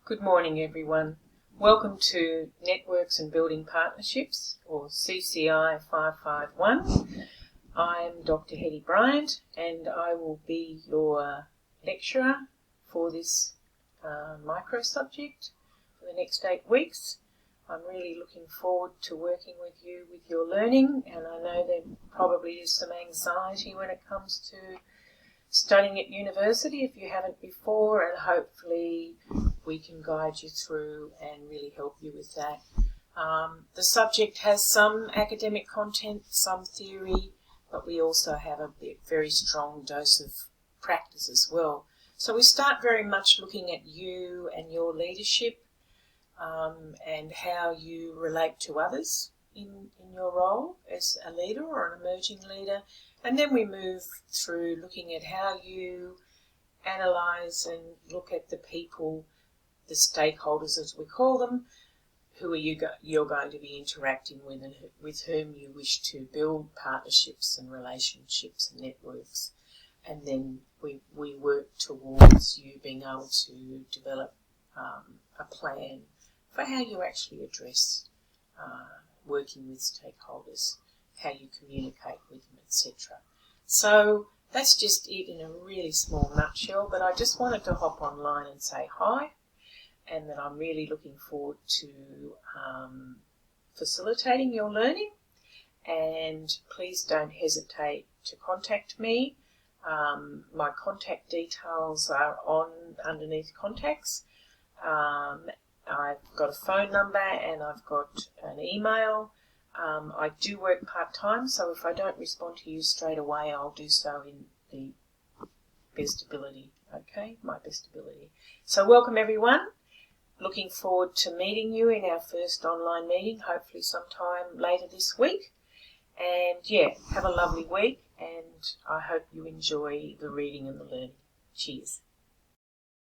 Good morning, everyone. Welcome to Networks and Building Partnerships, or CCI551. I'm Dr. Hetty Bryant, and I will be your lecturer for this micro subject for the next 8 weeks. I'm really looking forward to working with you with your learning, and I know there probably is some anxiety when it comes to studying at university if you haven't before, and hopefully we can guide you through and really help you with that. The subject has some academic content, some theory, but we also have a very strong dose of practice as well. So we start very much looking at you and your leadership and how you relate to others in your role as a leader or an emerging leader. And then we move through looking at how you analyse and look at the people, the stakeholders as we call them, who are you're going to be interacting with and with whom you wish to build partnerships and relationships and networks. And then we work towards you being able to develop a plan for how you actually address working with stakeholders, how you communicate with them, etc. So that's just it in a really small nutshell, but I just wanted to hop online and say hi, and that I'm really looking forward to facilitating your learning. And please don't hesitate to contact me. My contact details are underneath contacts. I've got a phone number and I've got an email. I do work part-time, so if I don't respond to you straight away, I'll do so in the best ability, okay? My best ability. So welcome, everyone. Looking forward to meeting you in our first online meeting, hopefully sometime later this week. And yeah, have a lovely week, and I hope you enjoy the reading and the learning. Cheers.